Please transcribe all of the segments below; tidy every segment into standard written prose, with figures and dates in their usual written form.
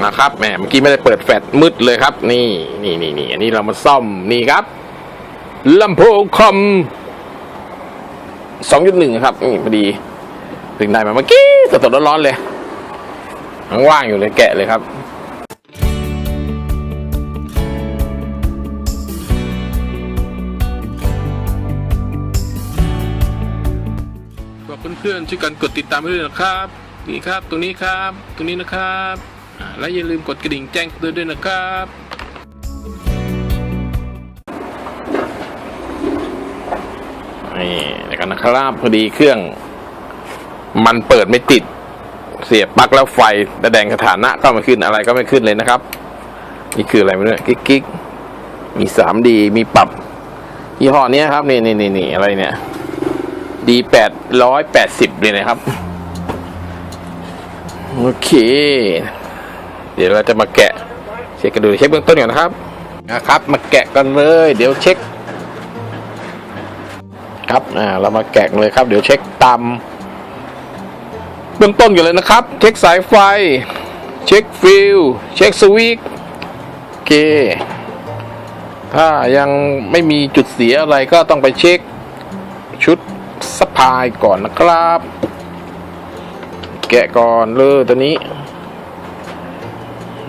นะครับแหมเมื่อกี้ไม่ได้เปิดแฟลชมืดเลยครับนี่อันนี้เรามาซ่อมนี่ครับลำโพงคอม 2.1 ครับนี่พอดีถึงได้มาเมื่อกี้สดๆร้อนๆเลยยังว่างอยู่เลยแกะเลยครับฝากเพื่อนๆช่วยกันกดติดตามด้วยนะครับนี่ครับตรงนี้ครับตรงนี้นะครับและอย่าลืมกดกระดิ่งแจ้งเตือนด้วยนะครับนี่นะครับนะครับพอดีเครื่องมันเปิดไม่ติดเสียบปลั๊กแล้วไฟแดงสถานะก็ไม่ขึ้นอะไรก็ไม่ขึ้นเลยนะครับนี่คืออะไรไม่รู้กิ๊กมี 3D มีปรับยี่ห้อนี้ครับนี่อะไรเนี่ยดี880เลยนะครับโอเคเดี๋ยวเราจะมาแกะเช็คกันดูเช็คเบื้องต้นก่อนนะครับมาแกะกันเลยเดี๋ยวเช็คครับเรามาแกะเลยครับเดี๋ยวเช็คตามเบื้องต้นกันเลยนะครับเช็คสายไฟเช็คฟิลเช็คสวิตช์โอเคถ้ายังไม่มีจุดเสียอะไรก็ต้องไปเช็คชุดสะพายก่อนนะครับแกะก่อนเลยตัวนี้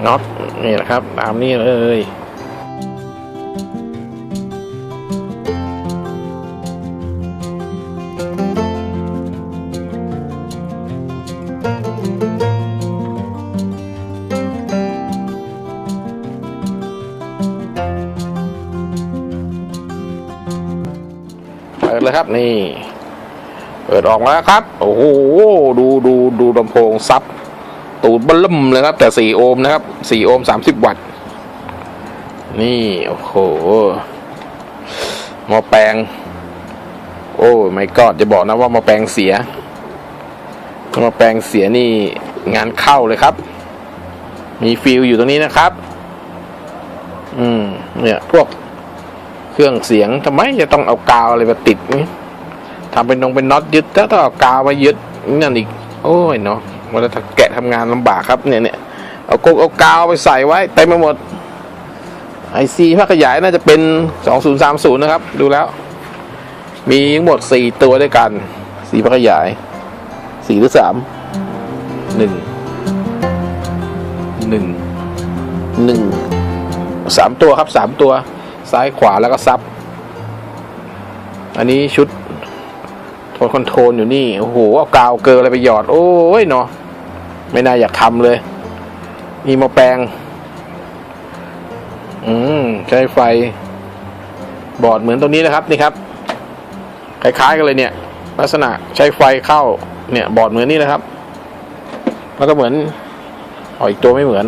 น็อตนี่นะครับตามนี้เลยเปิดเลยครับนี่เปิดออกมาครับโอ้โหดูลำโพงซับตูดบัลลัมเลยครับแต่4 โอห์มนะครับ4 โอห์ม30 วัตต์นี่โอ้โหหม้อแปลงโอ้ไม่กอดจะบอกนะว่าหม้อแปลงเสียหม้อแปลงเสียนี่งานเข้าเลยครับมีฟิลอยู่ตรงนี้นะครับเนี่ยพวกเครื่องเสียงทำไมจะต้องเอากาวอะไรมาติดทำเป็นน็อตยึดถ้าต้องเอากาวมายึดนั่นอีกโอ้ยเนาะเวลาแกะทำงานลำบากครับเนี่ยเอากาวไปใส่ไว้เต็มไปหมดไอซีภาคขยายน่าจะเป็น2030นะครับดูแล้วมีทั้งหมด4 ตัวด้วยกันสีภาคขยาย4 หรือ 3 3 ตัวครับ3 ตัวซ้ายขวาแล้วก็ซับอันนี้ชุดโทนคอนโทรลอยู่นี่โอ้โหเอากาวเกลืออะไรไปหยอดโอ้ยเนาะไม่น่าอยากทำเลยมีหม้อแปลงใช้ไฟบอร์ดเหมือนตรงนี้นะครับนี่ครับคล้ายๆกันเลยเนี่ยลักษณะใช้ไฟเข้าเนี่ยบอร์ดเหมือนนี่นะครับแล้วก็เหมือนอีกตัวไม่เหมือน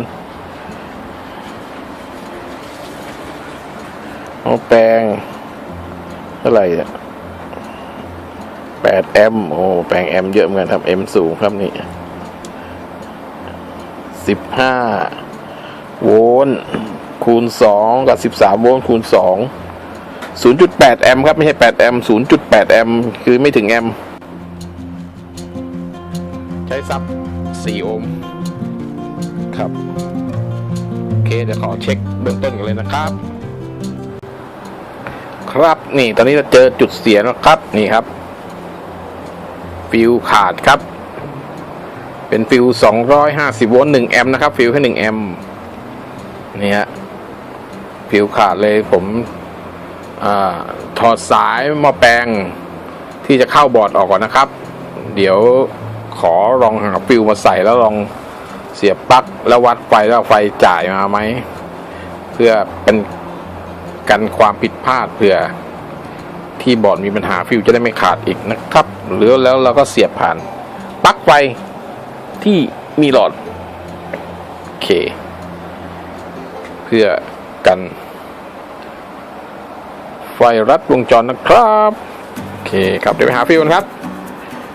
หม้อแปลงเท่าไหร่เนี่ย8 แอมป์โอ้แปลงแอมป์เยอะเหมือนกันครับแอมป์สูงครับนี่15 โวลต์คูณ2กับ13 โวลต์คูณ2 0.8 แอมป์ครับไม่ใช่8 แอมป์ 0.8 แอมป์คือไม่ถึงแอมป์ใช้ซับ4 โอห์มครับโอเคเดี๋ยวขอเช็คเบื้องต้นกันเลยนะครับครับนี่ตอนนี้เราเจอจุดเสียแล้วครับนี่ครับฟิวขาดครับเป็นฟิว250 โวลต์1 แอมป์นะครับฟิวแค่1 แอมป์นี่ฮะฟิวขาดเลยผมถอดสายหม้อแปลงที่จะเข้าบอร์ดออกก่อนนะครับเดี๋ยวขอลองหาฟิวมาใส่แล้วลองเสียบปลั๊กแล้ววัดไฟแล้วไฟจ่ายมาไหมเพื่อเป็นกันความผิดพลาดเผื่อที่บอร์ดมีปัญหาฟิวจะได้ไม่ขาดอีกนะครับหรือแล้วเราก็เสียบผ่านปลั๊กไฟที่มีหลอดโอเคเพื่อกันไฟรัดวงจรนะครับโอเคครับเดี๋ยวไปหาฟิวกันครับ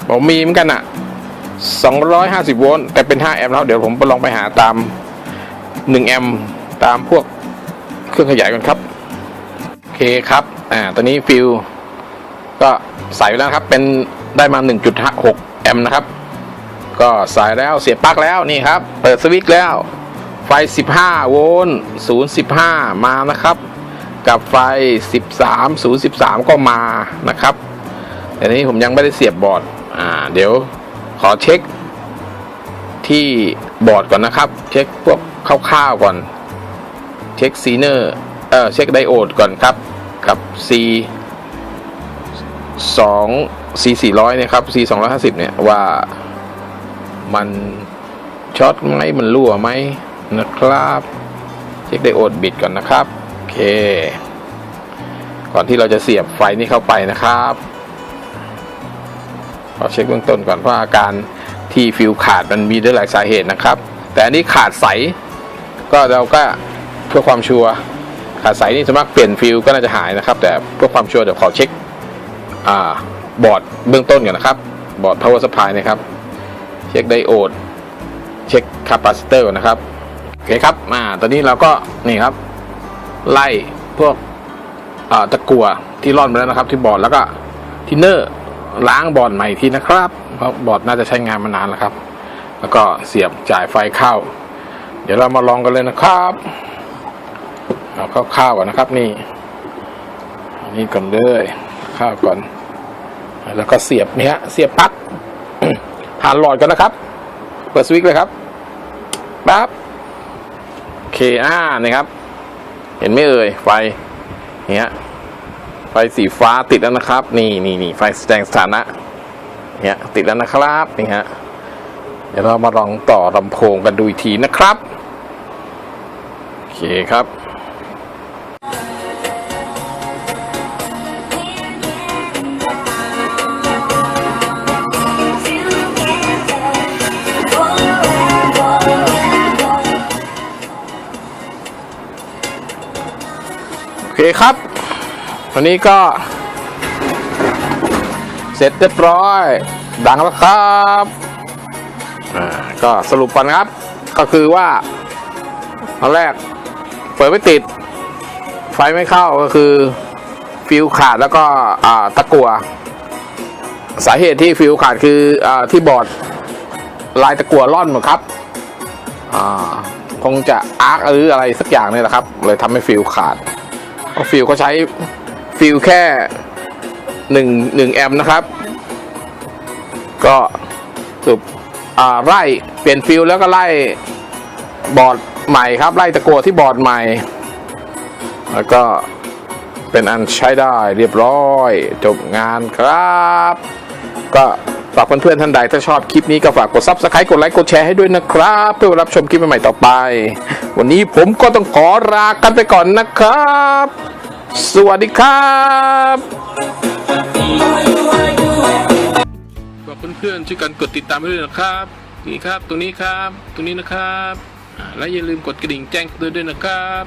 ผมมีเหมือนกันอ่ะ250 โวลต์แต่เป็น5 แอมป์แล้วเดี๋ยวผมไปลองไปหาตาม1 แอมป์ตามพวกเครื่องขยายกันครับโอเคครับตอนนี้ฟิวก็ใส่ไปแล้วครับเป็นได้มา 1.6 แอมป์นะครับก็ใส่แล้วเสียบปลั๊กแล้วนี่ครับเปิดสวิตช์แล้วไฟ ฟ15โวลต์015มานะครับกับไฟ13 013ก็มานะครับแต่นี้ผมยังไม่ได้เสียบบอร์ดเดี๋ยวขอเช็คที่บอร์ดก่อนนะครับเช็คพวกคร่าวๆก่อนเช็คซีเนอร์เช็คไดโอดก่อนครับกับ C 400เนี่ยครับ C 250เนี่ยว่ามันช็อตไหมมันรั่วไหมนะครับเช็คไดโอดบิดก่อนนะครับโอเคก่อนที่เราจะเสียบไฟนี้เข้าไปนะครับขอเช็คเบื้องต้นก่อนเพราะอาการที่ฟิวขาดมันมีด้วยหลายสาเหตุนะครับแต่อันนี้ขาดใสก็เราก็เพื่อความชัวร์ขาดใสนี่สามารถเปลี่ยนฟิวก็น่าจะหายนะครับแต่เพื่อความชัวร์เดี๋ยวขอเช็คบอร์ดเบื้องต้นก่อนนะครับบอร์ด power supply นะครับเช็คไดโอดเช็คคาปาซิเตอร์ก่อนนะครับโอเคครับตอนนี้เราก็นี่ครับไล่พวกตะกั่วที่ร่อนไปแล้วนะครับที่บอร์ดแล้วก็ทินเนอร์ล้างบอร์ดใหม่ทีนะครับเพราะบอร์ดน่าจะใช้งานมานานแล้วครับแล้วก็เสียบจ่ายไฟเข้าเดี๋ยวเรามาลองกันเลยนะครับเอาเข้าวๆก่อนนะครับนี่ก่อนเลยข้าวก่อนแล้วก็เสียบนี่ฮะเสียบปลั๊กผ่านหลอดกันนะครับเปิดสวิตช์เลยครับปั๊บโอเคนี่ครับเห็นไหมเอ่ยไฟเนี้ยไฟสีฟ้าติดแล้วนะครับนี่ไฟแสดงสถานะเนี่ยติดแล้วนะครับนี่ฮะเดี๋ยวเรามาลองต่อลำโพงกันดูอีกทีนะครับโอเคครับโอเคครับวันนี้ก็เสร็จเรียบร้อยดังแล้วครับก็สรุปกันครับก็คือว่าตอนแรกเปิดไม่ติดไฟไม่เข้าก็คือฟิวขาดแล้วก็ตะกั่วสาเหตุที่ฟิวขาดคือที่บอร์ดลายตะกั่วร่อนหมดครับคงจะอาร์คหรืออะไรสักอย่างนี่แหละครับเลยทำให้ฟิวขาดเพราะฟิวเขาใช้ฟิวแค่1แอมป์นะครับก็สุดไล่เปลี่ยนฟิวแล้วก็ไล่บอร์ดใหม่ครับไล่ตะกั่วที่บอร์ดใหม่แล้วก็เป็นอันใช้ได้เรียบร้อยจบงานครับก็ฝากเพื่อนๆท่านใดถ้าชอบคลิปนี้ก็ฝากกด Subscribe กดไลค์กดแชร์ให้ด้วยนะครับเพื่อรับชมคลิปใหม่ๆต่อไปวันนี้ผมก็ต้องขอลากันไปก่อนนะครับสวัสดีครับฝากเพื่อนๆช่วยกันกดติดตามให้ด้วยนะครับนี่ครับตรงนี้ครับตรงนี้นะครับและอย่าลืมกดกระดิ่งแจ้งเตือนด้วยนะครับ